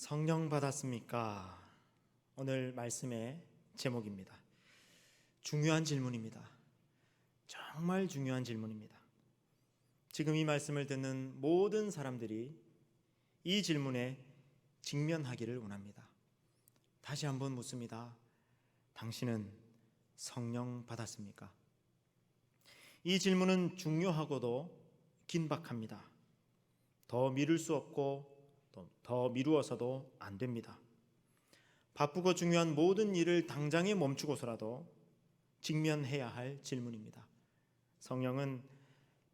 성령 받았습니까? 오늘 말씀의 제목입니다. 중요한 질문입니다. 정말 중요한 질문입니다. 지금 이 말씀을 듣는 모든 사람들이 이 질문에 직면하기를 원합니다. 다시 한번 묻습니다. 당신은 성령 받았습니까? 이 질문은 중요하고도 긴박합니다. 더 미룰 수 없고 더 미루어서도 안 됩니다. 바쁘고 중요한 모든 일을 당장에 멈추고서라도 직면해야 할 질문입니다. 성령은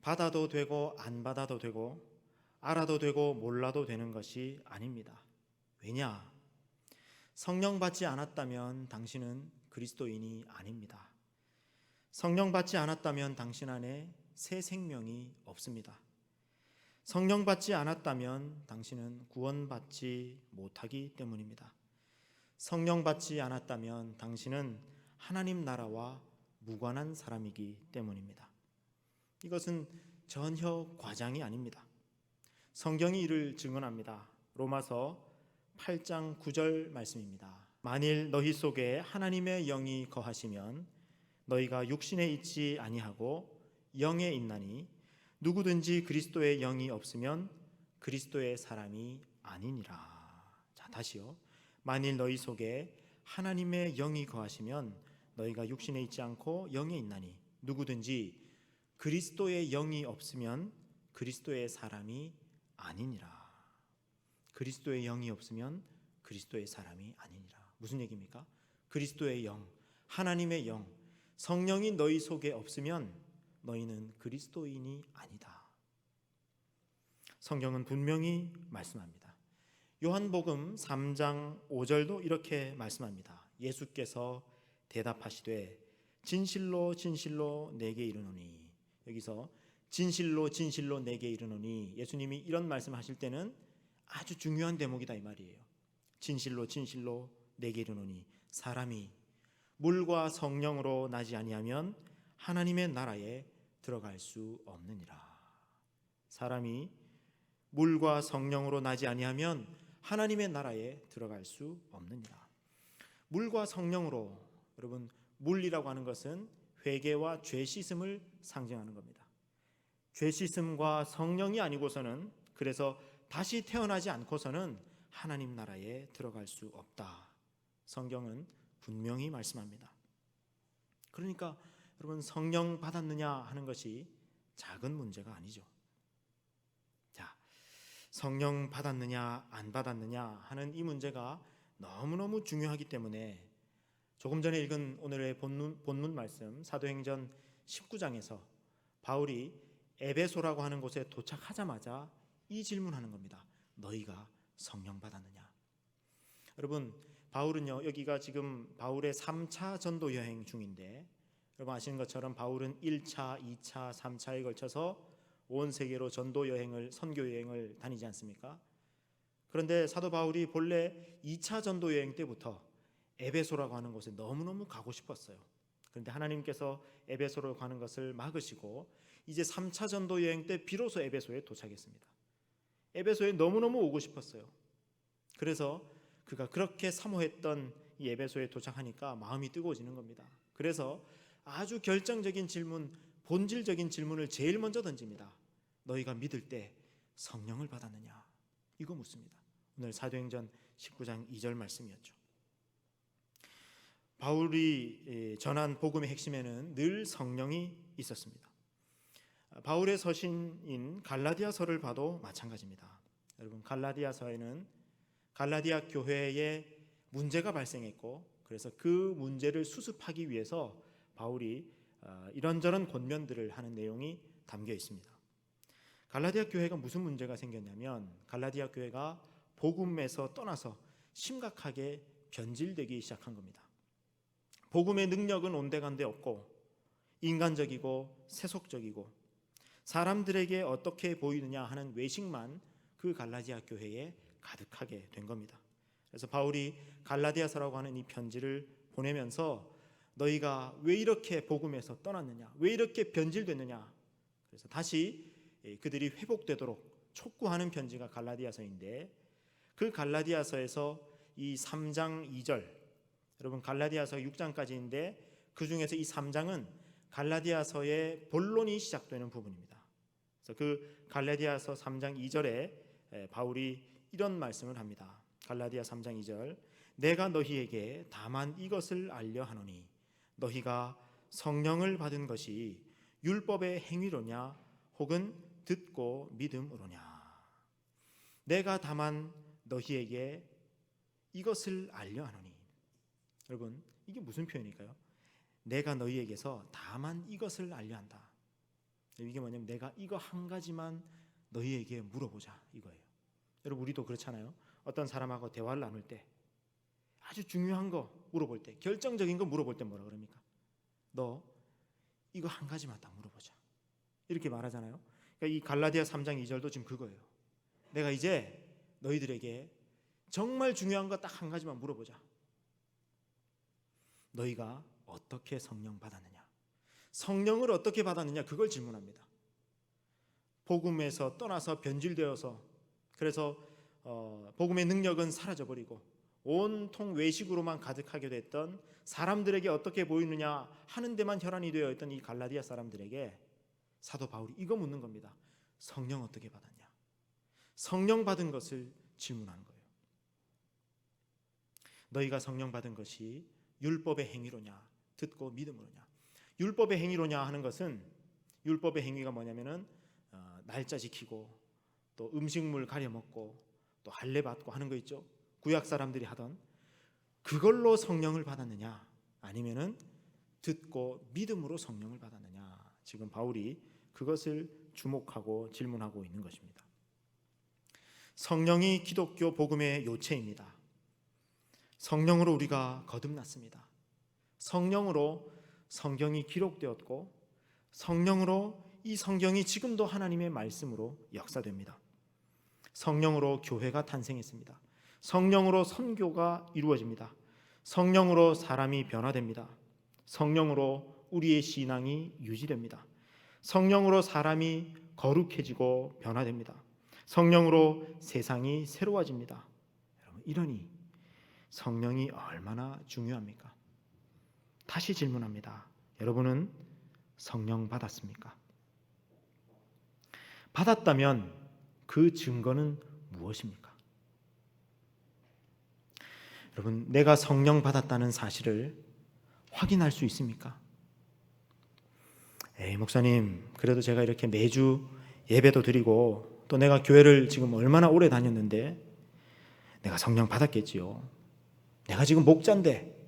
받아도 되고 안 받아도 되고 알아도 되고 몰라도 되는 것이 아닙니다. 왜냐? 성령 받지 않았다면 당신은 그리스도인이 아닙니다. 성령 받지 않았다면 당신 안에 새 생명이 없습니다. 성령 받지 않았다면 당신은 구원받지 못하기 때문입니다. 성령 받지 않았다면 당신은 하나님 나라와 무관한 사람이기 때문입니다. 이것은 전혀 과장이 아닙니다. 성경이 이를 증언합니다. 로마서 8장 9절 말씀입니다. 만일 너희 속에 하나님의 영이 거하시면 너희가 육신에 있지 아니하고 영에 있나니 누구든지 그리스도의 영이 없으면 그리스도의 사람이 아니니라. 자, 다시요. 만일 너희 속에 하나님의 영이 거하시면 너희가 육신에 있지 않고 영에 있나니 누구든지 그리스도의 영이 없으면 그리스도의 사람이 아니니라. 그리스도의 영이 없으면 그리스도의 사람이 아니니라. 무슨 얘기입니까? 그리스도의 영, 하나님의 영, 성령이 너희 속에 없으면 너희는 그리스도인이 아니다. 성경은 분명히 말씀합니다. 요한복음 3장 5절도 이렇게 말씀합니다. 예수께서 대답하시되 진실로 진실로 내게 이르노니, 여기서 진실로 진실로 내게 이르노니, 예수님이 이런 말씀하실 때는 아주 중요한 대목이다 이 말이에요. 진실로 진실로 내게 이르노니 사람이 물과 성령으로 나지 아니하면 하나님의 나라에 들어갈 수 없느니라. 사람이 물과 성령으로 나지 아니하면 하나님의 나라에 들어갈 수 없느니라. 물과 성령으로, 여러분, 물이라고 하는 것은 회개와 죄 씻음을 상징하는 겁니다. 죄 씻음과 성령이 아니고서는, 그래서 다시 태어나지 않고서는 하나님 나라에 들어갈 수 없다. 성경은 분명히 말씀합니다. 그러니까 여러분, 성령 받았느냐 하는 것이 작은 문제가 아니죠. 자, 성령 받았느냐 안 받았느냐 하는 이 문제가 너무너무 중요하기 때문에 조금 전에 읽은 오늘의 본문 말씀 사도행전 19장에서 바울이 에베소라고 하는 곳에 도착하자마자 이 질문하는 겁니다. 너희가 성령 받았느냐? 여러분, 바울은요, 여기가 지금 바울의 3차 전도 여행 중인데, 여러분 아시는 것처럼 바울은 1차, 2차, 3차에 걸쳐서 온 세계로 전도 여행을, 선교 여행을 다니지 않습니까? 그런데 사도 바울이 본래 2차 전도 여행 때부터 에베소라고 하는 곳에 너무너무 가고 싶었어요. 그런데 하나님께서 에베소로 가는 것을 막으시고 이제 3차 전도 여행 때 비로소 에베소에 도착했습니다. 에베소에 너무너무 오고 싶었어요. 그래서 그가 그렇게 사모했던 이 에베소에 도착하니까 마음이 뜨거워지는 겁니다. 그래서 아주 결정적인 질문, 본질적인 질문을 제일 먼저 던집니다. 너희가 믿을 때 성령을 받았느냐? 이거 묻습니다. 오늘 사도행전 19장 2절 말씀이었죠. 바울이 전한 복음의 핵심에는 늘 성령이 있었습니다. 바울의 서신인 갈라디아서를 봐도 마찬가지입니다. 여러분, 갈라디아서에는 갈라디아 교회에 문제가 발생했고, 그래서 그 문제를 수습하기 위해서 바울이 이런저런 권면들을 하는 내용이 담겨 있습니다. 갈라디아 교회가 무슨 문제가 생겼냐면, 갈라디아 교회가 복음에서 떠나서 심각하게 변질되기 시작한 겁니다. 복음의 능력은 온데간데 없고 인간적이고 세속적이고 사람들에게 어떻게 보이느냐 하는 외식만 그 갈라디아 교회에 가득하게 된 겁니다. 그래서 바울이 갈라디아서라고 하는 이 편지를 보내면서 너희가 왜 이렇게 복음에서 떠났느냐, 왜 이렇게 변질됐느냐, 그래서 다시 그들이 회복되도록 촉구하는 편지가 갈라디아서인데, 그 갈라디아서에서 이 3장 2절, 여러분 갈라디아서 6장까지인데 그 중에서 이 3장은 갈라디아서의 본론이 시작되는 부분입니다. 그래서 그 갈라디아서 3장 2절에 바울이 이런 말씀을 합니다. 갈라디아 3장 2절, 내가 너희에게 다만 이것을 알려 하노니 너희가 성령을 받은 것이 율법의 행위로냐 혹은 듣고 믿음으로냐. 내가 다만 너희에게 이것을 알려 하노니. 여러분 이게 무슨 표현일까요? 내가 너희에게서 다만 이것을 알려 한다. 이게 뭐냐면 내가 이거 한 가지만 너희에게 물어보자 이거예요. 여러분 우리도 그렇잖아요. 어떤 사람하고 대화를 나눌 때 아주 중요한 거 물어볼 때, 결정적인 거 물어볼 때 뭐라 그럽니까? 너 이거 한 가지만 딱 물어보자 이렇게 말하잖아요. 그러니까 이 갈라디아 3장 2절도 지금 그거예요. 내가 이제 너희들에게 정말 중요한 거 딱 한 가지만 물어보자. 너희가 어떻게 성령 받았느냐, 성령을 어떻게 받았느냐, 그걸 질문합니다. 복음에서 떠나서 변질되어서 그래서 복음의 능력은 사라져버리고 온통 외식으로만 가득하게 됐던 사람들에게 어떻게 보이느냐 하는 데만 혈안이 되어 있던 이 갈라디아 사람들에게 사도 바울이 이거 묻는 겁니다. 성령 어떻게 받았냐, 성령 받은 것을 질문하는 거예요. 너희가 성령 받은 것이 율법의 행위로냐 듣고 믿음으로냐. 율법의 행위로냐 하는 것은, 율법의 행위가 뭐냐면은 날짜 지키고 또 음식물 가려 먹고 또 할례 받고 하는 거 있죠. 구약 사람들이 하던 그걸로 성령을 받았느냐 아니면은 듣고 믿음으로 성령을 받았느냐. 지금 바울이 그것을 주목하고 질문하고 있는 것입니다. 성령이 기독교 복음의 요체입니다. 성령으로 우리가 거듭났습니다. 성령으로 성경이 기록되었고 성령으로 이 성경이 지금도 하나님의 말씀으로 역사됩니다. 성령으로 교회가 탄생했습니다. 성령으로 선교가 이루어집니다. 성령으로 사람이 변화됩니다. 성령으로 우리의 신앙이 유지됩니다. 성령으로 사람이 거룩해지고 변화됩니다. 성령으로 세상이 새로워집니다. 여러분, 이러니 성령이 얼마나 중요합니까? 다시 질문합니다. 여러분은 성령 받았습니까? 받았다면 그 증거는 무엇입니까? 여러분, 내가 성령 받았다는 사실을 확인할 수 있습니까? 목사님, 그래도 제가 이렇게 매주 예배도 드리고 또 내가 교회를 지금 얼마나 오래 다녔는데 내가 성령 받았겠지요. 내가 지금 목자인데,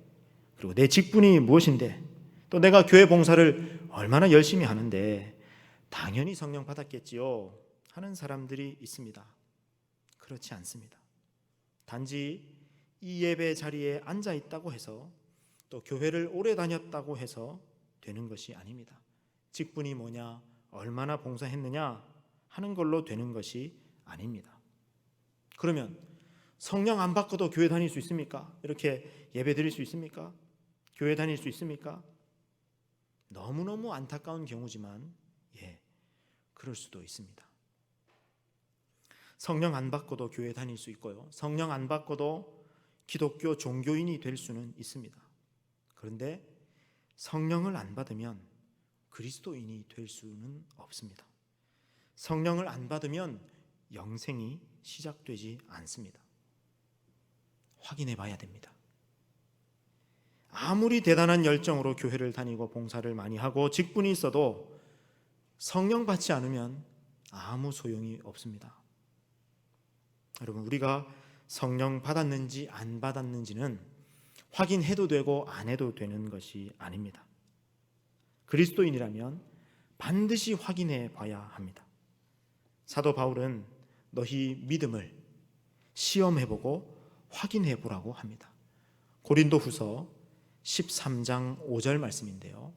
그리고 내 직분이 무엇인데, 또 내가 교회 봉사를 얼마나 열심히 하는데 당연히 성령 받았겠지요 하는 사람들이 있습니다. 그렇지 않습니다. 단지 이 예배 자리에 앉아 있다고 해서 또 교회를 오래 다녔다고 해서 되는 것이 아닙니다. 직분이 뭐냐, 얼마나 봉사했느냐 하는 걸로 되는 것이 아닙니다. 그러면 성령 안 받고도 교회 다닐 수 있습니까? 이렇게 예배 드릴 수 있습니까? 교회 다닐 수 있습니까? 너무너무 안타까운 경우지만 그럴 수도 있습니다. 성령 안 받고도 교회 다닐 수 있고요, 성령 안 받고도 기독교 종교인이 될 수는 있습니다. 그런데 성령을 안 받으면 그리스도인이 될 수는 없습니다. 성령을 안 받으면 영생이 시작되지 않습니다. 확인해 봐야 됩니다. 아무리 대단한 열정으로 교회를 다니고 봉사를 많이 하고 직분이 있어도 성령 받지 않으면 아무 소용이 없습니다. 여러분, 우리가 성령 받았는지 안 받았는지는 확인해도 되고 안 해도 되는 것이 아닙니다. 그리스도인이라면 반드시 확인해 봐야 합니다. 사도 바울은 너희 믿음을 시험해보고 확인해보라고 합니다. 고린도후서 13장 5절 말씀인데요,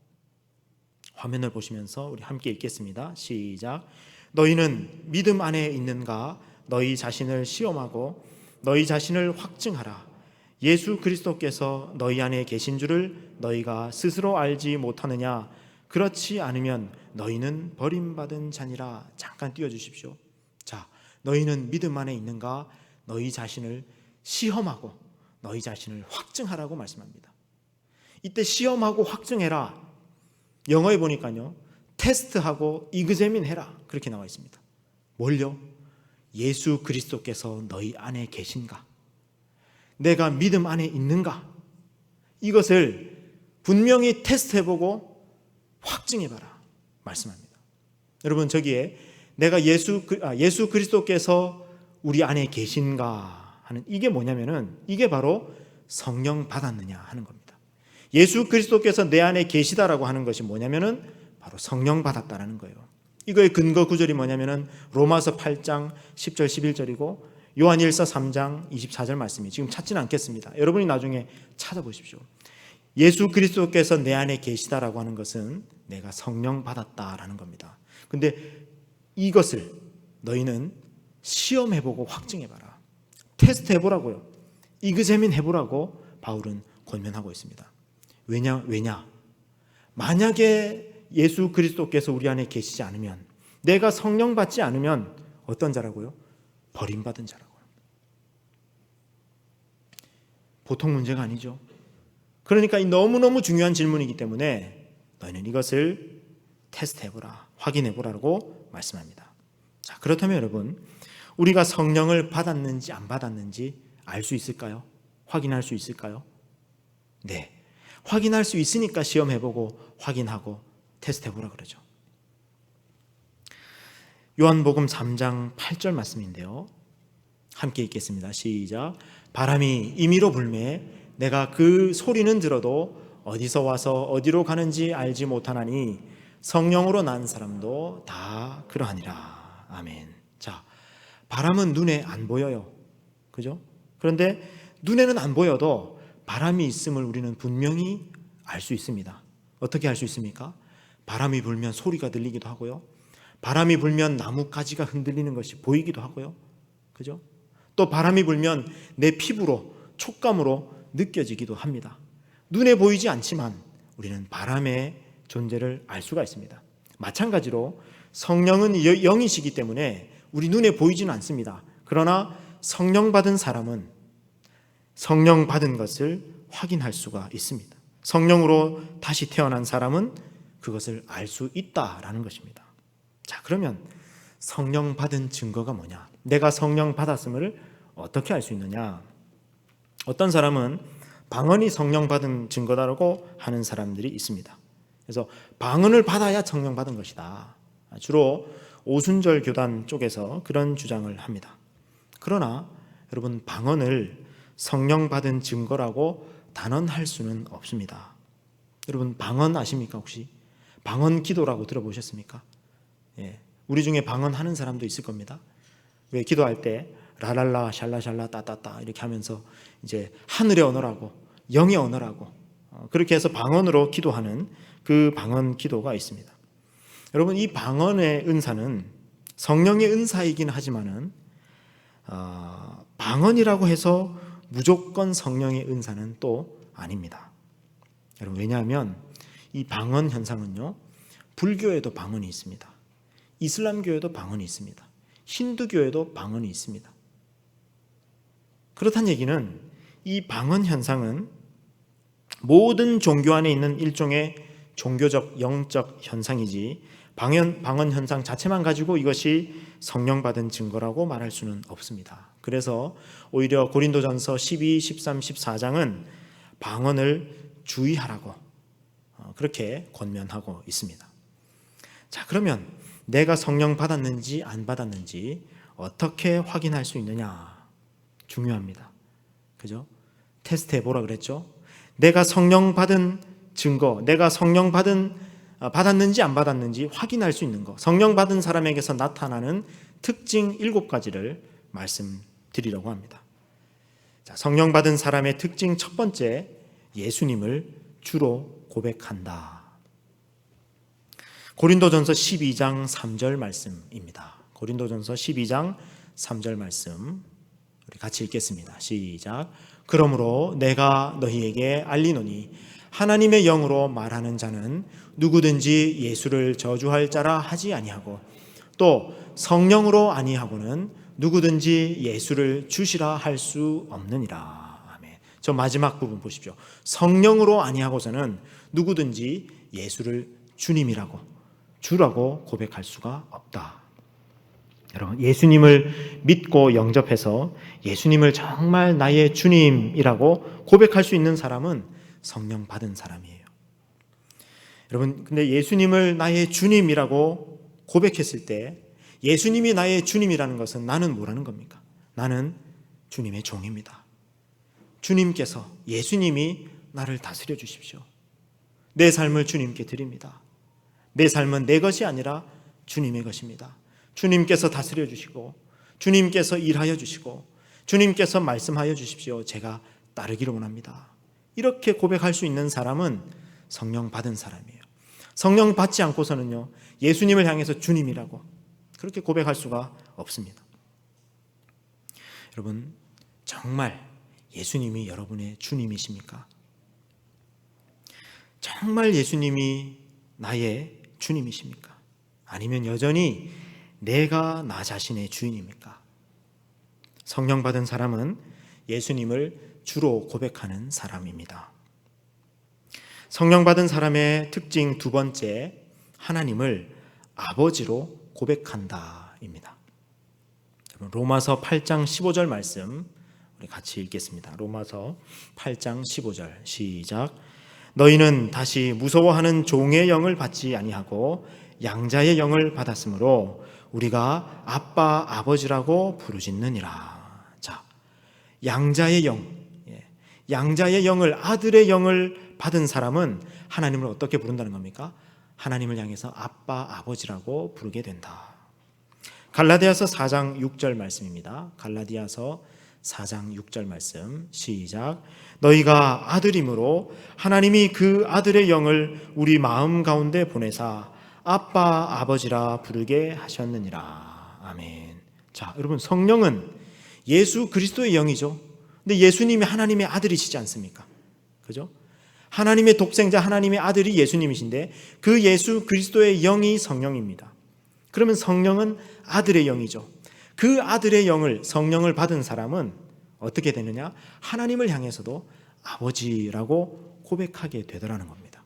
화면을 보시면서 우리 함께 읽겠습니다. 시작. 너희는 믿음 안에 있는가? 너희 자신을 시험하고 너희 자신을 확증하라. 예수 그리스도께서 너희 안에 계신 줄을 너희가 스스로 알지 못하느냐? 그렇지 않으면 너희는 버림받은 자니라. 잠깐 띄워주십시오. 자, 너희는 믿음 안에 있는가? 너희 자신을 시험하고 너희 자신을 확증하라고 말씀합니다. 이때 시험하고 확증해라. 영어에 보니까요, 테스트하고 이그제민 해라. 그렇게 나와 있습니다. 뭘요? 예수 그리스도께서 너희 안에 계신가? 내가 믿음 안에 있는가? 이것을 분명히 테스트해보고 확증해봐라 말씀합니다. 여러분, 저기에 내가 예수 그리스도께서 우리 안에 계신가 하는 이게 뭐냐면은 이게 바로 성령 받았느냐 하는 겁니다. 예수 그리스도께서 내 안에 계시다라고 하는 것이 뭐냐면은 바로 성령 받았다라는 거예요. 이거의 근거 구절이 뭐냐면은 로마서 8장 10절 11절이고 요한일서 3장 24절 말씀이 지금 찾지는 않겠습니다. 여러분이 나중에 찾아보십시오. 예수 그리스도께서 내 안에 계시다라고 하는 것은 내가 성령 받았다라는 겁니다. 근데 이것을 너희는 시험해보고 확증해봐라. 테스트해보라고요. 이그제민 해보라고 바울은 권면하고 있습니다. 왜냐? 만약에 예수 그리스도께서 우리 안에 계시지 않으면, 내가 성령 받지 않으면 어떤 자라고요? 버림받은 자라고요. 보통 문제가 아니죠. 그러니까 너무너무 중요한 질문이기 때문에 너희는 이것을 테스트해보라, 확인해보라고 말씀합니다. 자, 그렇다면 여러분, 우리가 성령을 받았는지 안 받았는지 알 수 있을까요? 확인할 수 있을까요? 네, 확인할 수 있으니까 시험해보고 확인하고 테스트해보라 그러죠. 요한복음 3장 8절 말씀인데요, 함께 읽겠습니다. 시작. 바람이 임의로 불매 내가 그 소리는 들어도 어디서 와서 어디로 가는지 알지 못하나니 성령으로 난 사람도 다 그러하니라. 아멘. 자, 바람은 눈에 안 보여요. 그죠? 그런데 눈에는 안 보여도 바람이 있음을 우리는 분명히 알 수 있습니다. 어떻게 알 수 있습니까? 바람이 불면 소리가 들리기도 하고요. 바람이 불면 나뭇가지가 흔들리는 것이 보이기도 하고요. 그죠? 또 바람이 불면 내 피부로, 촉감으로 느껴지기도 합니다. 눈에 보이지 않지만 우리는 바람의 존재를 알 수가 있습니다. 마찬가지로 성령은 영이시기 때문에 우리 눈에 보이지는 않습니다. 그러나 성령 받은 사람은 성령 받은 것을 확인할 수가 있습니다. 성령으로 다시 태어난 사람은 그것을 알 수 있다라는 것입니다. 자, 그러면 성령 받은 증거가 뭐냐? 내가 성령 받았음을 어떻게 알 수 있느냐? 어떤 사람은 방언이 성령 받은 증거다라고 하는 사람들이 있습니다. 그래서 방언을 받아야 성령 받은 것이다. 주로 오순절 교단 쪽에서 그런 주장을 합니다. 그러나 여러분, 방언을 성령 받은 증거라고 단언할 수는 없습니다. 여러분, 방언 아십니까? 혹시 방언 기도라고 들어보셨습니까? 예, 우리 중에 방언 하는 사람도 있을 겁니다. 왜 기도할 때 라랄라 샬라샬라 따따따 이렇게 하면서 이제 하늘의 언어라고, 영의 언어라고, 그렇게 해서 방언으로 기도하는 그 방언 기도가 있습니다. 여러분, 이 방언의 은사는 성령의 은사이긴 하지만은 방언이라고 해서 무조건 성령의 은사는 또 아닙니다. 여러분, 왜냐하면 이 방언 현상은요, 불교에도 방언이 있습니다. 이슬람교에도 방언이 있습니다. 힌두교에도 방언이 있습니다. 그렇다는 얘기는 이 방언 현상은 모든 종교 안에 있는 일종의 종교적 영적 현상이지 방언 현상 자체만 가지고 이것이 성령 받은 증거라고 말할 수는 없습니다. 그래서 오히려 고린도전서 12, 13, 14장은 방언을 주의하라고 그렇게 권면하고 있습니다. 자, 그러면 내가 성령 받았는지 안 받았는지 어떻게 확인할 수 있느냐? 중요합니다. 그죠? 테스트 해보라 그랬죠? 내가 성령 받은 증거, 내가 성령 받았는지 안 받았는지 확인할 수 있는 것, 성령 받은 사람에게서 나타나는 특징 7가지를 말씀드리려고 합니다. 자, 성령 받은 사람의 특징 첫 번째, 예수님을 주로 고백한다. 고린도전서 12장 3절 말씀입니다. 고린도전서 12장 3절 말씀 우리 같이 읽겠습니다. 시작. 그러므로 내가 너희에게 알리노니 하나님의 영으로 말하는 자는 누구든지 예수를 저주할 자라 하지 아니하고 또 성령으로 아니하고는 누구든지 예수를 주시라 할 수 없느니라. 아멘. 저 마지막 부분 보십시오. 성령으로 아니하고서는 누구든지 예수를 주님이라고 주라고 고백할 수가 없다. 여러분, 예수님을 믿고 영접해서 예수님을 정말 나의 주님이라고 고백할 수 있는 사람은 성령 받은 사람이에요. 여러분, 근데 예수님을 나의 주님이라고 고백했을 때 예수님이 나의 주님이라는 것은 나는 뭐라는 겁니까? 나는 주님의 종입니다. 주님께서, 예수님이 나를 다스려 주십시오. 내 삶을 주님께 드립니다. 내 삶은 내 것이 아니라 주님의 것입니다. 주님께서 다스려 주시고 주님께서 일하여 주시고 주님께서 말씀하여 주십시오. 제가 따르기를 원합니다. 이렇게 고백할 수 있는 사람은 성령 받은 사람이에요. 성령 받지 않고서는요, 예수님을 향해서 주님이라고 그렇게 고백할 수가 없습니다. 여러분, 정말 예수님이 여러분의 주님이십니까? 정말 예수님이 나의 주님이십니까? 아니면 여전히 내가 나 자신의 주인입니까? 성령 받은 사람은 예수님을 주로 고백하는 사람입니다. 성령 받은 사람의 특징 두 번째, 하나님을 아버지로 고백한다입니다. 로마서 8장 15절 말씀 우리 같이 읽겠습니다. 로마서 8장 15절 시작. 너희는 다시 무서워하는 종의 영을 받지 아니하고 양자의 영을 받았으므로 우리가 아빠 아버지라고 부르짖느니라. 자, 양자의 영, 양자의 영을, 아들의 영을 받은 사람은 하나님을 어떻게 부른다는 겁니까? 하나님을 향해서 아빠 아버지라고 부르게 된다. 갈라디아서 4장 6절 말씀입니다. 갈라디아서 4장 6절 말씀 시작. 너희가 아들이므로 하나님이 그 아들의 영을 우리 마음 가운데 보내사 아빠 아버지라 부르게 하셨느니라. 아멘. 자, 여러분, 성령은 예수 그리스도의 영이죠. 근데 예수님이 하나님의 아들이시지 않습니까? 그죠? 하나님의 독생자, 하나님의 아들이 예수님이신데 그 예수 그리스도의 영이 성령입니다. 그러면 성령은 아들의 영이죠. 그 아들의 영을, 성령을 받은 사람은 어떻게 되느냐? 하나님을 향해서도 아버지라고 고백하게 되더라는 겁니다.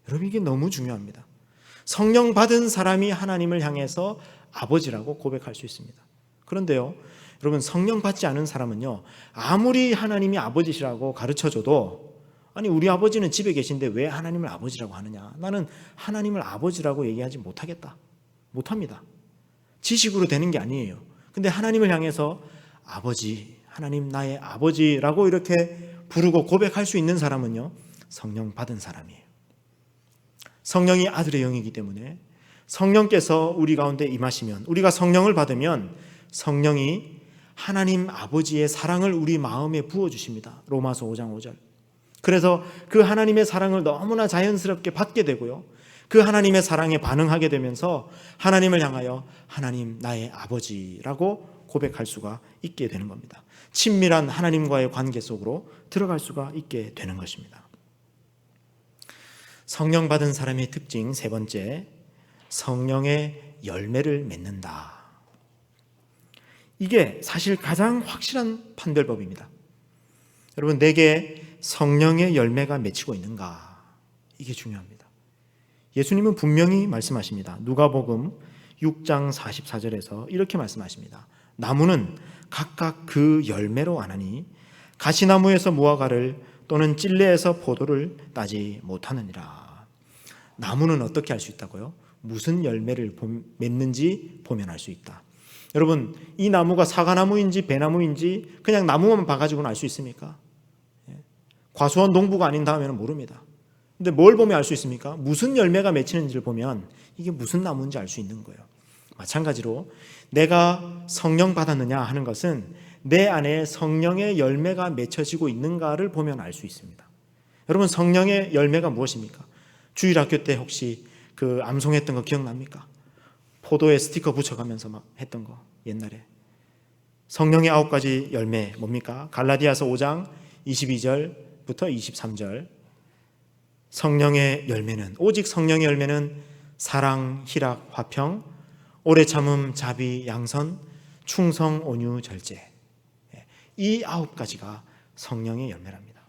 여러분, 이게 너무 중요합니다. 성령 받은 사람이 하나님을 향해서 아버지라고 고백할 수 있습니다. 그런데요, 여러분, 성령 받지 않은 사람은요, 아무리 하나님이 아버지시라고 가르쳐줘도 아니, 우리 아버지는 집에 계신데 왜 하나님을 아버지라고 하느냐? 나는 하나님을 아버지라고 얘기하지 못하겠다. 못합니다. 지식으로 되는 게 아니에요. 근데 하나님을 향해서 아버지, 하나님 나의 아버지라고 이렇게 부르고 고백할 수 있는 사람은요, 성령 받은 사람이에요. 성령이 아들의 영이기 때문에 성령께서 우리 가운데 임하시면, 우리가 성령을 받으면 성령이 하나님 아버지의 사랑을 우리 마음에 부어주십니다. 로마서 5장 5절. 그래서 그 하나님의 사랑을 너무나 자연스럽게 받게 되고요, 그 하나님의 사랑에 반응하게 되면서 하나님을 향하여 하나님 나의 아버지라고 고백할 수가 있게 되는 겁니다. 친밀한 하나님과의 관계 속으로 들어갈 수가 있게 되는 것입니다. 성령 받은 사람의 특징 세 번째, 성령의 열매를 맺는다. 이게 사실 가장 확실한 판별법입니다. 여러분, 내게 성령의 열매가 맺히고 있는가? 이게 중요합니다. 예수님은 분명히 말씀하십니다. 누가복음 6장 44절에서 이렇게 말씀하십니다. 나무는 각각 그 열매로 아나니 가시나무에서 무화과를 또는 찔레에서 포도를 따지 못하느니라. 나무는 어떻게 알 수 있다고요? 무슨 열매를 맺는지 보면 알 수 있다. 여러분, 이 나무가 사과나무인지 배나무인지 그냥 나무만 봐가지고는 알 수 있습니까? 과수원 농부가 아닌 다음에는 모릅니다. 근데 뭘 보면 알 수 있습니까? 무슨 열매가 맺히는지를 보면 이게 무슨 나무인지 알 수 있는 거예요. 마찬가지로 내가 성령 받았느냐 하는 것은 내 안에 성령의 열매가 맺혀지고 있는가를 보면 알 수 있습니다. 여러분, 성령의 열매가 무엇입니까? 주일학교 때 혹시 그 암송했던 거 기억납니까? 포도에 스티커 붙여가면서 막 했던 거, 옛날에. 성령의 9가지 열매 뭡니까? 갈라디아서 5장 22절부터 23절. 성령의 열매는, 오직 성령의 열매는 사랑, 희락, 화평, 오래 참음, 자비, 양선, 충성, 온유, 절제. 이 9가지가 성령의 열매랍니다.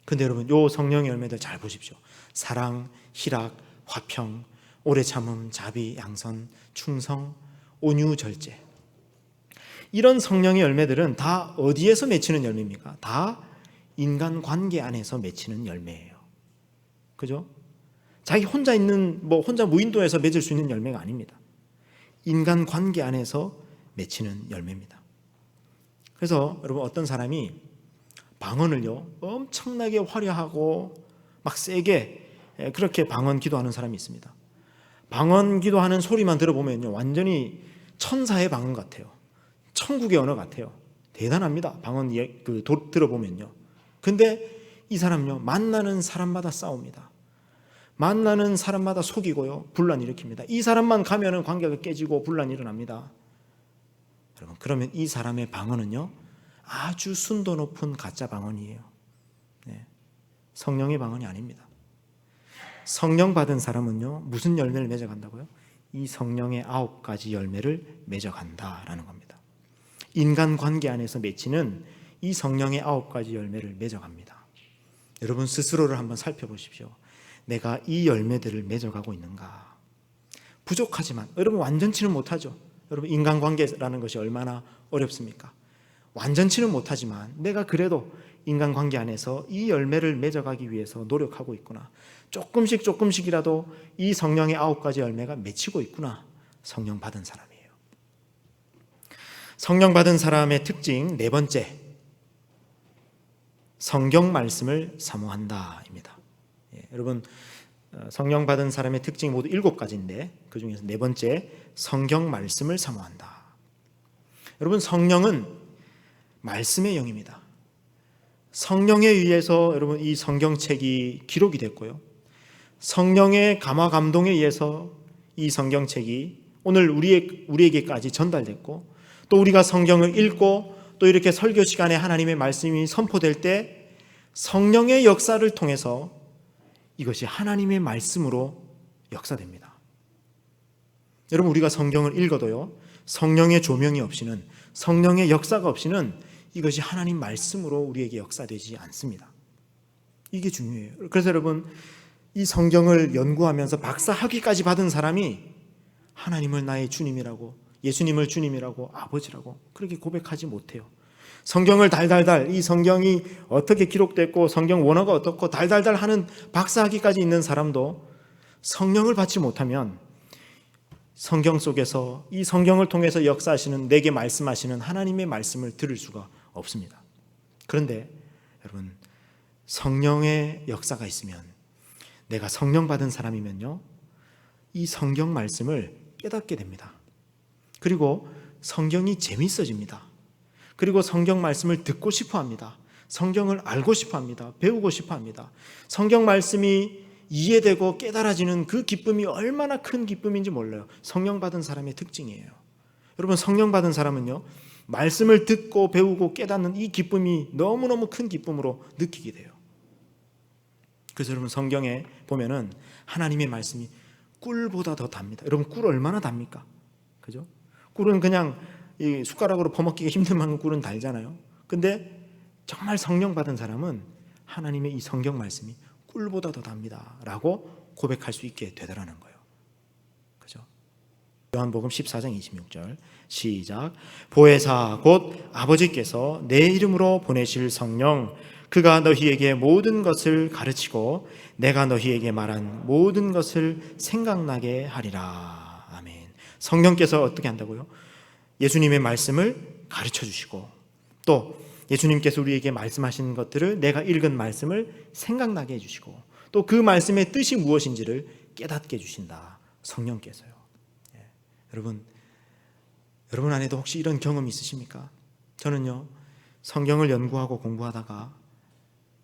근데 여러분, 요 성령의 열매들 잘 보십시오. 사랑, 희락, 화평, 오래 참음, 자비, 양선, 충성, 온유, 절제. 이런 성령의 열매들은 다 어디에서 맺히는 열매입니까? 다 인간 관계 안에서 맺히는 열매예요. 그죠? 자기 혼자 있는, 혼자 무인도에서 맺을 수 있는 열매가 아닙니다. 인간 관계 안에서 맺히는 열매입니다. 그래서 여러분, 어떤 사람이 방언을요, 엄청나게 화려하고 막 세게 그렇게 방언 기도하는 사람이 있습니다. 방언 기도하는 소리만 들어보면요, 완전히 천사의 방언 같아요. 천국의 언어 같아요. 대단합니다. 방언 들어보면요. 근데 이 사람요, 만나는 사람마다 싸웁니다. 만나는 사람마다 속이고요, 분란 일으킵니다. 이 사람만 가면은 관계가 깨지고 분란이 일어납니다. 여러분, 그러면 이 사람의 방언은요, 아주 순도 높은 가짜 방언이에요. 네. 성령의 방언이 아닙니다. 성령 받은 사람은요, 무슨 열매를 맺어간다고요? 이 성령의 9가지 열매를 맺어간다라는 겁니다. 인간관계 안에서 맺히는 이 성령의 9가지 열매를 맺어갑니다. 여러분 스스로를 한번 살펴보십시오. 내가 이 열매들을 맺어가고 있는가? 부족하지만, 여러분 완전치는 못하죠. 여러분 인간관계라는 것이 얼마나 어렵습니까? 완전치는 못하지만 내가 그래도 인간관계 안에서 이 열매를 맺어가기 위해서 노력하고 있구나. 조금씩이라도 이 성령의 9가지 열매가 맺히고 있구나. 성령 받은 사람이에요. 성령 받은 사람의 특징 4번째, 성경 말씀을 사모한다입니다. 여러분 성령 받은 사람의 특징이 모두 7가지인데 그 중에서 4번째, 성경 말씀을 사모한다. 여러분 성령은 말씀의 영입니다. 성령에 의해서 여러분 이 성경책이 기록이 됐고요, 성령의 감화 감동에 의해서 이 성경책이 오늘 우리에게까지 전달됐고, 또 우리가 성경을 읽고 또 이렇게 설교 시간에 하나님의 말씀이 선포될 때 성령의 역사를 통해서 이것이 하나님의 말씀으로 역사됩니다. 여러분 우리가 성경을 읽어도요, 성령의 조명이 없이는, 성령의 역사가 없이는 이것이 하나님 말씀으로 우리에게 역사되지 않습니다. 이게 중요해요. 그래서 여러분 이 성경을 연구하면서 박사학위까지 받은 사람이 하나님을 나의 주님이라고, 예수님을 주님이라고, 아버지라고 그렇게 고백하지 못해요. 성경을 달달달, 이 성경이 어떻게 기록됐고 성경 원어가 어떻고 달달달 하는 박사학위까지 있는 사람도 성령을 받지 못하면 성경 속에서 이 성경을 통해서 역사하시는, 내게 말씀하시는 하나님의 말씀을 들을 수가 없습니다. 그런데 여러분 성령의 역사가 있으면, 내가 성령 받은 사람이면요, 이 성경 말씀을 깨닫게 됩니다. 그리고 성경이 재밌어집니다. 그리고 성경 말씀을 듣고 싶어 합니다. 성경을 알고 싶어 합니다. 배우고 싶어 합니다. 성경 말씀이 이해되고 깨달아지는 그 기쁨이 얼마나 큰 기쁨인지 몰라요. 성령 받은 사람의 특징이에요. 여러분 성령 받은 사람은요, 말씀을 듣고 배우고 깨닫는 이 기쁨이 너무너무 큰 기쁨으로 느끼게 돼요. 그래서 여러분 성경에 보면은 하나님의 말씀이 꿀보다 더 답니다. 여러분 꿀 얼마나 답니까? 그죠? 꿀은 그냥 이 숟가락으로 퍼먹기가 힘든 만큼 꿀은 달잖아요. 근데 정말 성령 받은 사람은 하나님의 이 성경 말씀이 꿀보다 더 답니다 라고 고백할 수 있게 되더라는 거예요. 그죠? 요한복음 14장 26절 시작. 보혜사 곧 아버지께서 내 이름으로 보내실 성령, 그가 너희에게 모든 것을 가르치고 내가 너희에게 말한 모든 것을 생각나게 하리라. 아멘. 성령께서 어떻게 한다고요? 예수님의 말씀을 가르쳐 주시고, 또 예수님께서 우리에게 말씀하신 것들을, 내가 읽은 말씀을 생각나게 해주시고, 또 그 말씀의 뜻이 무엇인지를 깨닫게 해주신다. 성령께서요. 여러분 안에도 혹시 이런 경험이 있으십니까? 저는요, 성경을 연구하고 공부하다가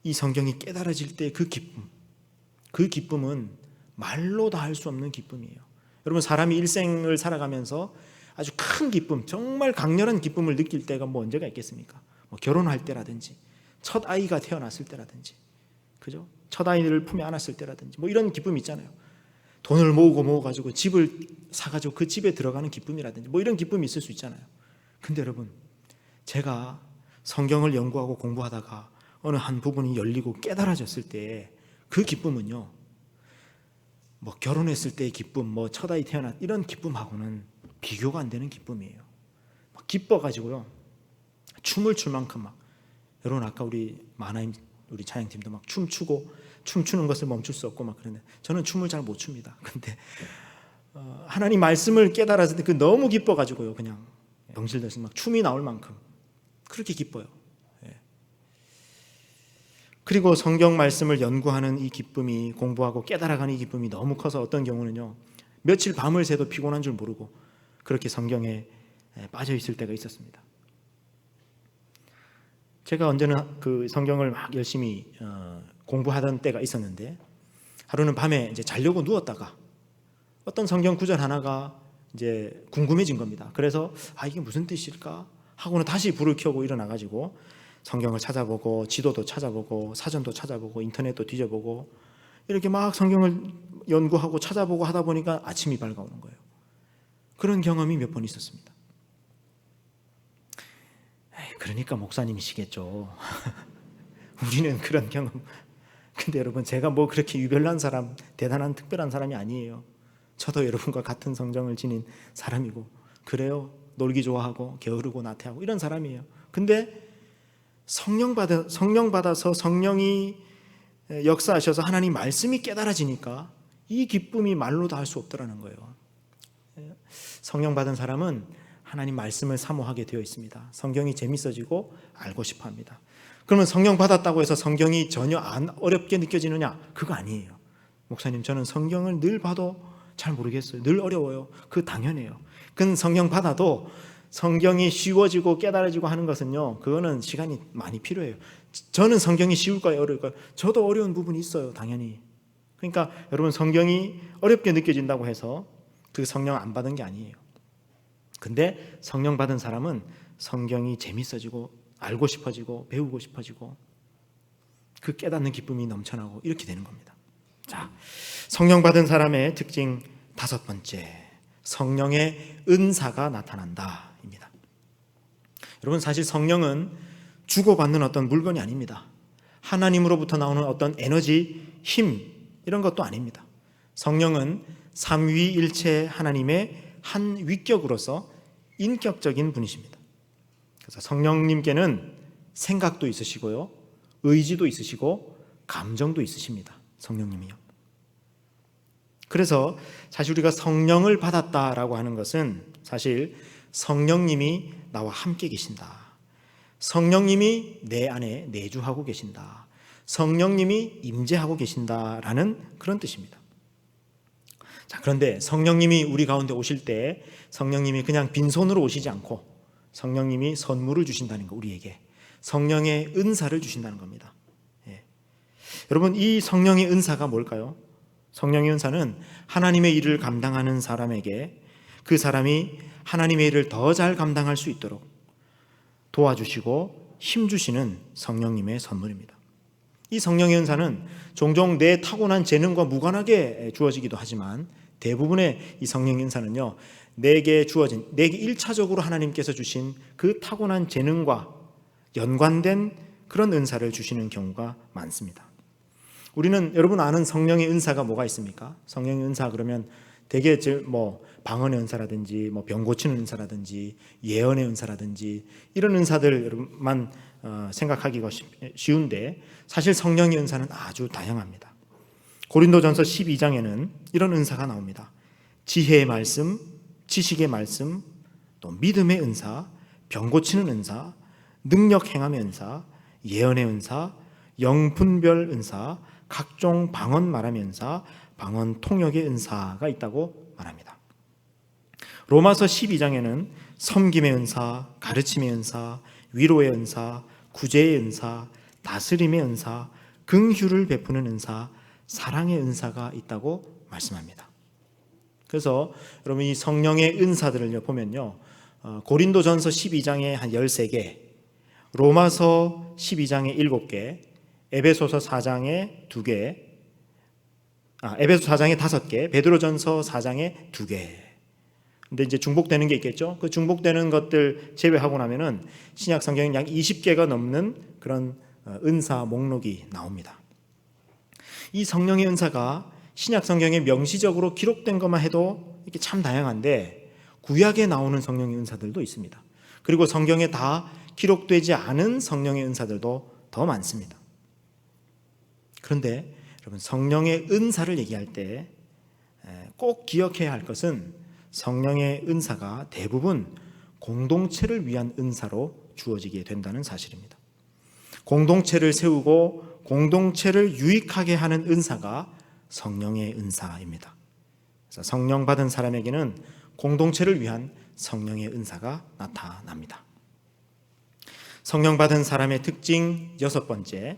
이 성경이 깨달아질 때 그 기쁨은 말로 다 할 수 없는 기쁨이에요. 여러분 사람이 일생을 살아가면서 아주 큰 기쁨, 정말 강렬한 기쁨을 느낄 때가 언제가 있겠습니까? 결혼할 때라든지, 첫 아이가 태어났을 때라든지, 그죠? 첫 아이를 품에 안았을 때라든지, 이런 기쁨이 있잖아요. 돈을 모으고 모아가지고 집을 사가지고 그 집에 들어가는 기쁨이라든지, 이런 기쁨이 있을 수 있잖아요. 근데 여러분, 제가 성경을 연구하고 공부하다가 어느 한 부분이 열리고 깨달아졌을 때 그 기쁨은요, 뭐 결혼했을 때의 기쁨, 뭐 첫 아이 태어난 이런 기쁨하고는 비교가 안 되는 기쁨이에요. 막 기뻐가지고요, 춤을 출 만큼 막, 여러분 아까 우리 마나임 우리 찬양팀도 막 춤추고, 춤추는 것을 멈출 수 없고 막 그러는데, 저는 춤을 잘 못 춥니다. 근데 하나님 말씀을 깨달았을 때 그 너무 기뻐가지고요, 그냥 영실돼서 막 춤이 나올 만큼 그렇게 기뻐요. 그리고 성경 말씀을 연구하는 이 기쁨이, 공부하고 깨달아가는 이 기쁨이 너무 커서 어떤 경우는요, 며칠 밤을 새도 피곤한 줄 모르고 그렇게 성경에 빠져 있을 때가 있었습니다. 제가 언제나 그 성경을 막 열심히 공부하던 때가 있었는데, 하루는 밤에 이제 자려고 누웠다가 어떤 성경 구절 하나가 이제 궁금해진 겁니다. 그래서 이게 무슨 뜻일까 하고는 다시 불을 켜고 일어나가지고 성경을 찾아보고, 지도도 찾아보고, 사전도 찾아보고, 인터넷도 뒤져보고, 이렇게 막 성경을 연구하고 찾아보고 하다 보니까 아침이 밝아오는 거예요. 그런 경험이 몇 번 있었습니다. 그러니까 목사님이시겠죠. 우리는 그런 경험. 근데 여러분, 제가 뭐 그렇게 유별난 사람, 대단한 특별한 사람이 아니에요. 저도 여러분과 같은 성정을 지닌 사람이고, 그래요, 놀기 좋아하고 게으르고 나태하고 이런 사람이에요. 근데 성령 받아서 성령이 역사하셔서 하나님 말씀이 깨달아지니까 이 기쁨이 말로도 할 수 없더라는 거예요. 성령 받은 사람은 하나님 말씀을 사모하게 되어 있습니다. 성경이 재밌어지고 알고 싶어 합니다. 그러면 성령 받았다고 해서 성경이 전혀 안 어렵게 느껴지느냐? 그거 아니에요. 목사님, 저는 성경을 늘 봐도 잘 모르겠어요. 늘 어려워요. 그거 당연해요. 그건 성령 받아도 성경이 쉬워지고 깨달아지고 하는 것은요, 그거는 시간이 많이 필요해요. 저는 성경이 쉬울까요, 어려울까요? 저도 어려운 부분이 있어요, 당연히. 그러니까 여러분, 성경이 어렵게 느껴진다고 해서 그 성령 안 받은 게 아니에요. 근데 성령 받은 사람은 성경이 재밌어지고 알고 싶어지고 배우고 싶어지고 그 깨닫는 기쁨이 넘쳐나고 이렇게 되는 겁니다. 자, 성령 받은 사람의 특징 5번째, 성령의 은사가 나타난다 입니다. 여러분, 사실 성령은 주고받는 어떤 물건이 아닙니다. 하나님으로부터 나오는 어떤 에너지, 힘 이런 것도 아닙니다. 성령은 삼위일체 하나님의 한 위격으로서 인격적인 분이십니다. 그래서 성령님께는 생각도 있으시고요, 의지도 있으시고 감정도 있으십니다. 성령님이요. 그래서 사실 우리가 성령을 받았다라고 하는 것은 사실 성령님이 나와 함께 계신다, 성령님이 내 안에 내주하고 계신다, 성령님이 임재하고 계신다라는 그런 뜻입니다. 자, 그런데 성령님이 우리 가운데 오실 때 성령님이 그냥 빈손으로 오시지 않고 성령님이 선물을 주신다는 거, 우리에게 성령의 은사를 주신다는 겁니다. 여러분, 이 성령의 은사가 뭘까요? 성령의 은사는 하나님의 일을 감당하는 사람에게 그 사람이 하나님의 일을 더 잘 감당할 수 있도록 도와주시고 힘주시는 성령님의 선물입니다. 이 성령의 은사는 종종 내 타고난 재능과 무관하게 주어지기도 하지만 대부분의 이 성령의 은사는요, 내게 주어진, 내게 1차적으로 하나님께서 주신 그 타고난 재능과 연관된 그런 은사를 주시는 경우가 많습니다. 우리는 여러분 아는 성령의 은사가 뭐가 있습니까? 성령의 은사 그러면 대개 뭐 방언의 은사라든지 뭐 병 고치는 은사라든지 예언의 은사라든지 이런 은사들 여러분만 생각하기가 쉬운데 사실 성령의 은사는 아주 다양합니다. 고린도전서 12장에는 이런 은사가 나옵니다. 지혜의 말씀, 지식의 말씀, 또 믿음의 은사, 병 고치는 은사, 능력 행함의 은사, 예언의 은사, 영분별 은사, 각종 방언 말함의 은사, 방언 통역의 은사가 있다고 말합니다. 로마서 12장에는 섬김의 은사, 가르침의 은사, 위로의 은사, 구제의 은사, 다스림의 은사, 긍휼을 베푸는 은사, 사랑의 은사가 있다고 말씀합니다. 그래서 여러분 이 성령의 은사들을 보면요, 고린도전서 12장에 한 13개, 로마서 12장에 7개, 에베소서 4장에 2개, 에베소 4장에 5개, 베드로전서 4장에 2개, 근데 이제 중복되는 게 있겠죠. 그 중복되는 것들 제외하고 나면은 신약 성경에 약 20개가 넘는 그런 은사 목록이 나옵니다. 이 성령의 은사가 신약 성경에 명시적으로 기록된 것만 해도 이렇게 참 다양한데 구약에 나오는 성령의 은사들도 있습니다. 그리고 성경에 다 기록되지 않은 성령의 은사들도 더 많습니다. 그런데 여러분, 성령의 은사를 얘기할 때 꼭 기억해야 할 것은 성령의 은사가 대부분 공동체를 위한 은사로 주어지게 된다는 사실입니다. 공동체를 세우고 공동체를 유익하게 하는 은사가 성령의 은사입니다. 그래서 성령 받은 사람에게는 공동체를 위한 성령의 은사가 나타납니다. 성령 받은 사람의 특징 6번째,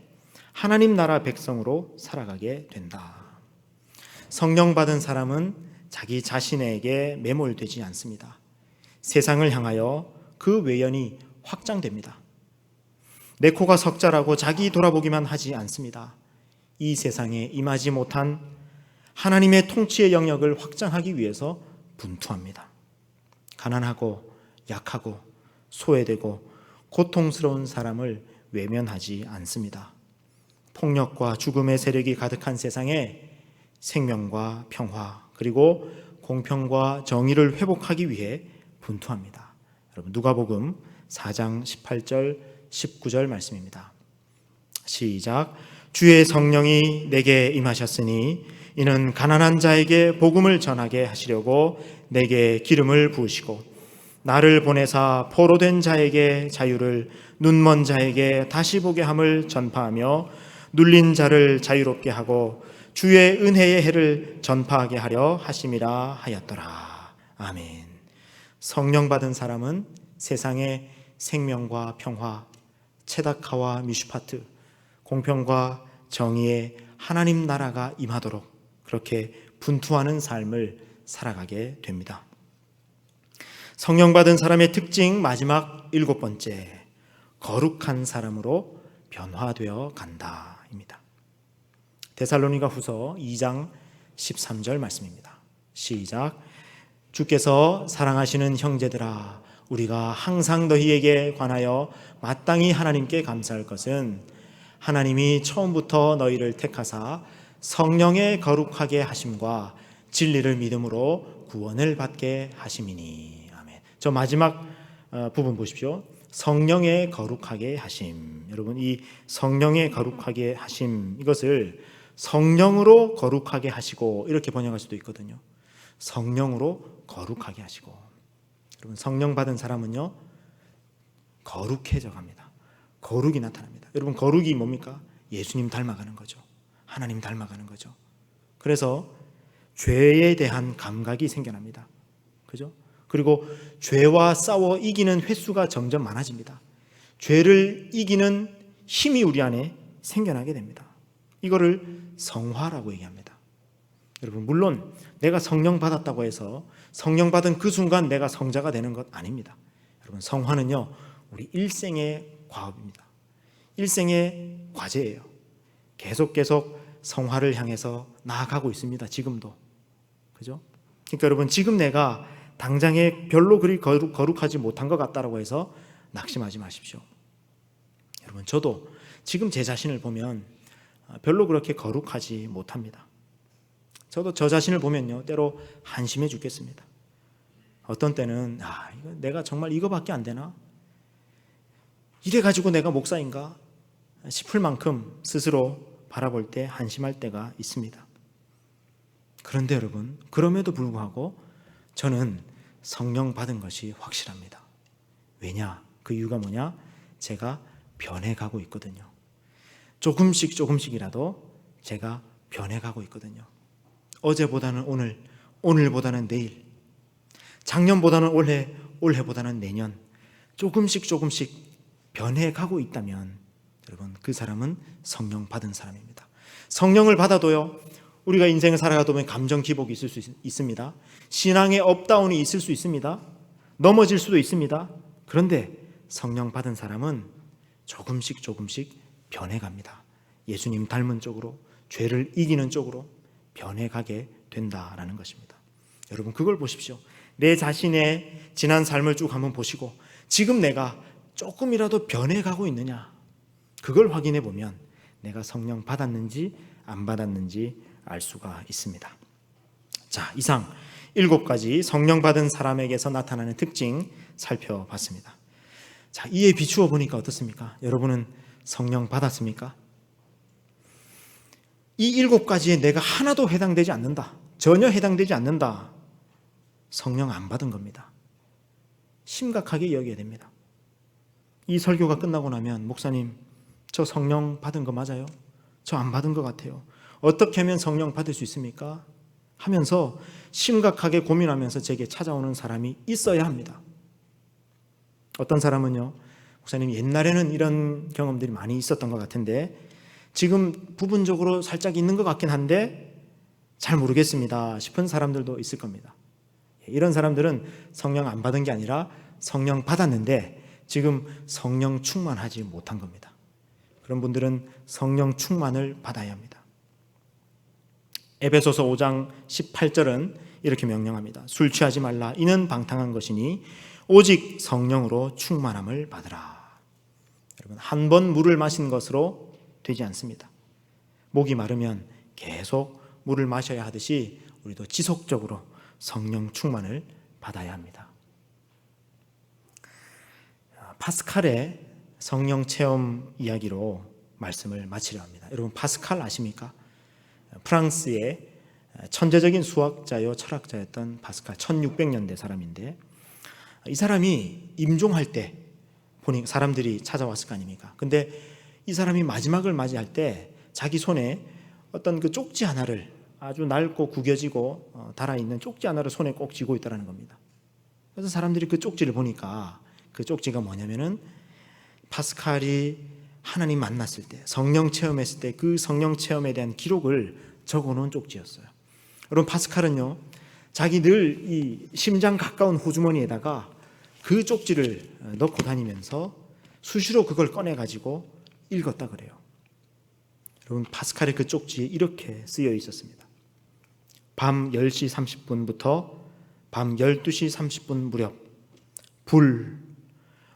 하나님 나라 백성으로 살아가게 된다. 성령 받은 사람은 자기 자신에게 매몰되지 않습니다. 세상을 향하여 그 외연이 확장됩니다. 내 코가 석자라고 자기 돌아보기만 하지 않습니다. 이 세상에 임하지 못한 하나님의 통치의 영역을 확장하기 위해서 분투합니다. 가난하고 약하고 소외되고 고통스러운 사람을 외면하지 않습니다. 폭력과 죽음의 세력이 가득한 세상에 생명과 평화 그리고 공평과 정의를 회복하기 위해 분투합니다. 여러분, 누가복음 4장 18절 19절 말씀입니다. 시작. 주의 성령이 내게 임하셨으니 이는 가난한 자에게 복음을 전하게 하시려고 내게 기름을 부으시고 나를 보내사 포로된 자에게 자유를, 눈먼 자에게 다시 보게 함을 전파하며 눌린 자를 자유롭게 하고 주의 은혜의 해를 전파하게 하려 하심이라 하였더라. 아멘. 성령 받은 사람은 세상에 생명과 평화, 체다카와 미슈파트, 공평과 정의의 하나님 나라가 임하도록 그렇게 분투하는 삶을 살아가게 됩니다. 성령 받은 사람의 특징 마지막 7번째, 거룩한 사람으로 변화되어 간다입니다. 데살로니가 후서 2장 13절 말씀입니다. 시작. 주께서 사랑하시는 형제들아, 우리가 항상 너희에게 관하여 마땅히 하나님께 감사할 것은 하나님이 처음부터 너희를 택하사 성령의 거룩하게 하심과 진리를 믿음으로 구원을 받게 하심이니. 아멘. 저 마지막 부분 보십시오. 성령의 거룩하게 하심. 여러분, 이 성령의 거룩하게 하심, 이것을 성령으로 거룩하게 하시고 이렇게 번역할 수도 있거든요. 성령으로 거룩하게 하시고. 여러분, 성령 받은 사람은요 거룩해져 갑니다. 거룩이 나타납니다. 여러분, 거룩이 뭡니까? 예수님 닮아가는 거죠. 하나님 닮아가는 거죠. 그래서 죄에 대한 감각이 생겨납니다. 그죠? 그리고 죄와 싸워 이기는 횟수가 점점 많아집니다. 죄를 이기는 힘이 우리 안에 생겨나게 됩니다. 이거를 성화라고 얘기합니다. 여러분, 물론 내가 성령 받았다고 해서 성령 받은 그 순간 내가 성자가 되는 것 아닙니다. 여러분, 성화는요 우리 일생의 과업입니다. 일생의 과제예요. 계속 성화를 향해서 나아가고 있습니다. 지금도. 그죠? 그러니까 여러분, 지금 내가 당장에 별로 그리 거룩하지 못한 것 같다라고 해서 낙심하지 마십시오. 여러분, 저도 지금 제 자신을 보면 별로 그렇게 거룩하지 못합니다. 저도 저 자신을 보면요 때로 한심해 죽겠습니다. 어떤 때는 내가 정말 이거밖에 안 되나? 이래가지고 내가 목사인가? 싶을 만큼 스스로 바라볼 때 한심할 때가 있습니다. 그런데 여러분, 그럼에도 불구하고 저는 성령 받은 것이 확실합니다. 왜냐? 그 이유가 뭐냐? 제가 변해가고 있거든요. 조금씩이라도 제가 변해가고 있거든요. 어제보다는 오늘, 오늘보다는 내일, 작년보다는 올해, 올해보다는 내년, 조금씩 변해가고 있다면 여러분, 그 사람은 성령 받은 사람입니다. 성령을 받아도요 우리가 인생을 살아가다 보면 감정 기복이 있을 수 있습니다. 신앙의 업다운이 있을 수 있습니다. 넘어질 수도 있습니다. 그런데 성령 받은 사람은 조금씩 변해갑니다. 예수님 닮은 쪽으로, 죄를 이기는 쪽으로 변해가게 된다라는 것입니다. 여러분, 그걸 보십시오. 내 자신의 지난 삶을 쭉 한번 보시고 지금 내가 조금이라도 변해가고 있느냐, 그걸 확인해 보면 내가 성령 받았는지 안 받았는지 알 수가 있습니다. 자, 이상 7가지 성령 받은 사람에게서 나타나는 특징 살펴봤습니다. 자, 이에 비추어 보니까 어떻습니까? 여러분은 성령 받았습니까? 이 7가지에 내가 하나도 해당되지 않는다, 전혀 해당되지 않는다, 성령 안 받은 겁니다. 심각하게 여겨야 됩니다. 이 설교가 끝나고 나면 목사님, 저 성령 받은 거 맞아요? 저 안 받은 것 같아요. 어떻게 하면 성령 받을 수 있습니까? 하면서 심각하게 고민하면서 제게 찾아오는 사람이 있어야 합니다. 어떤 사람은요, 목사님 옛날에는 이런 경험들이 많이 있었던 것 같은데 지금 부분적으로 살짝 있는 것 같긴 한데 잘 모르겠습니다 싶은 사람들도 있을 겁니다. 이런 사람들은 성령 안 받은 게 아니라 성령 받았는데 지금 성령 충만하지 못한 겁니다. 그런 분들은 성령 충만을 받아야 합니다. 에베소서 5장 18절은 이렇게 명령합니다. 술 취하지 말라. 이는 방탕한 것이니 오직 성령으로 충만함을 받으라. 여러분, 한 번 물을 마신 것으로 되지 않습니다. 목이 마르면 계속 물을 마셔야 하듯이 우리도 지속적으로 성령 충만을 받아야 합니다. 파스칼의 성령 체험 이야기로 말씀을 마치려 합니다. 여러분, 파스칼 아십니까? 프랑스의 천재적인 수학자요 철학자였던 파스칼, 1600년대 사람인데 이 사람이 임종할 때 보니 사람들이 찾아왔을 거 아닙니까? 근데 이 사람이 마지막을 맞이할 때 자기 손에 어떤 그 쪽지 하나를, 아주 낡고 구겨지고 달아있는 쪽지 하나를 손에 꼭 쥐고 있다는 겁니다. 그래서 사람들이 그 쪽지를 보니까 그 쪽지가 뭐냐면은 파스칼이 하나님 만났을 때, 성령 체험했을 때 그 성령 체험에 대한 기록을 적어놓은 쪽지였어요. 여러분, 파스칼은요, 자기 늘 이 심장 가까운 호주머니에다가 그 쪽지를 넣고 다니면서 수시로 그걸 꺼내가지고 읽었다 그래요. 여러분, 파스칼의 그 쪽지에 이렇게 쓰여 있었습니다. 밤 10시 30분부터 밤 12시 30분 무렵 불,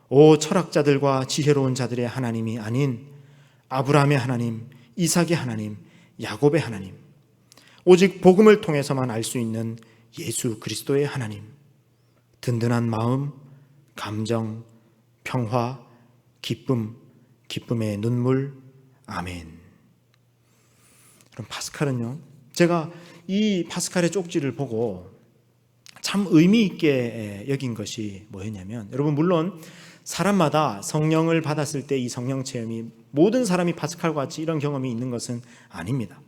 오 철학자들과 지혜로운 자들의 하나님이 아닌 아브라함의 하나님, 이삭의 하나님, 야곱의 하나님, 오직 복음을 통해서만 알 수 있는 예수 그리스도의 하나님, 든든한 마음, 감정, 평화, 기쁨, 기쁨의 눈물, 아멘. 그럼 파스칼은요, 제가 이 파스칼의 쪽지를 보고 참 의미 있게 여긴 것이 뭐였냐면, 여러분, 물론 사람마다 성령을 받았을 때 이 성령 체험이 모든 사람이 파스칼과 같이 이런 경험이 있는 것은 아닙니다.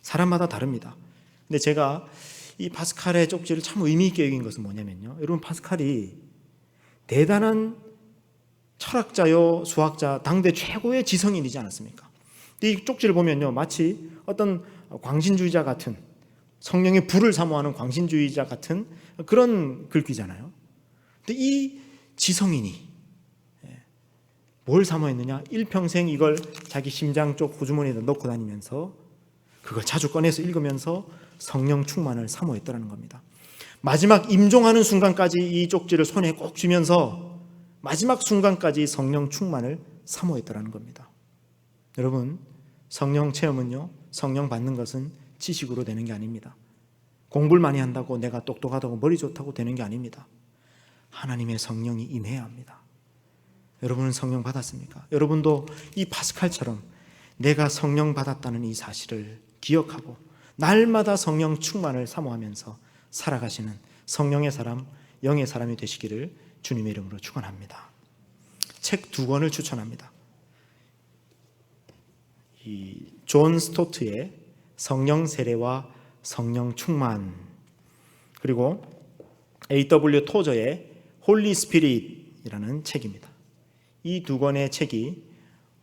사람마다 다릅니다. 근데 제가 이 파스칼의 쪽지를 참 의미 있게 여긴 것은 뭐냐면요, 여러분, 파스칼이 대단한 철학자요 수학자, 당대 최고의 지성인이지 않았습니까? 이 쪽지를 보면요, 마치 어떤 광신주의자 같은, 성령의 불을 사모하는 광신주의자 같은 그런 글귀잖아요. 근데 이 지성인이 뭘 사모했느냐? 일평생 이걸 자기 심장 쪽 호주머니에 넣고 다니면서 그걸 자주 꺼내서 읽으면서 성령 충만을 사모했다는 겁니다. 마지막 임종하는 순간까지 이 쪽지를 손에 꼭 쥐면서 마지막 순간까지 성령 충만을 사모했다는 겁니다. 여러분, 성령 체험은요, 성령 받는 것은 지식으로 되는 게 아닙니다. 공부를 많이 한다고 내가 똑똑하다고 머리 좋다고 되는 게 아닙니다. 하나님의 성령이 임해야 합니다. 여러분은 성령 받았습니까? 여러분도 이 파스칼처럼 내가 성령 받았다는 이 사실을 기억하고 날마다 성령 충만을 사모하면서 살아가시는 성령의 사람, 영의 사람이 되시기를 주님의 이름으로 축원합니다. 책 2권을 추천합니다. 이 존 스토트의 성령 세례와 성령 충만, 그리고 A.W. 토저의 홀리 스피릿이라는 책입니다. 이 2권의 책이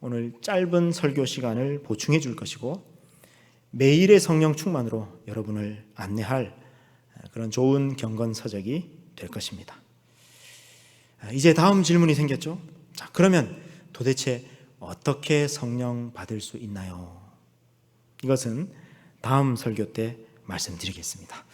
오늘 짧은 설교 시간을 보충해 줄 것이고 매일의 성령 충만으로 여러분을 안내할 그런 좋은 경건서적이 될 것입니다. 이제 다음 질문이 생겼죠. 자, 그러면 도대체 어떻게 성령 받을 수 있나요? 이것은 다음 설교 때 말씀드리겠습니다.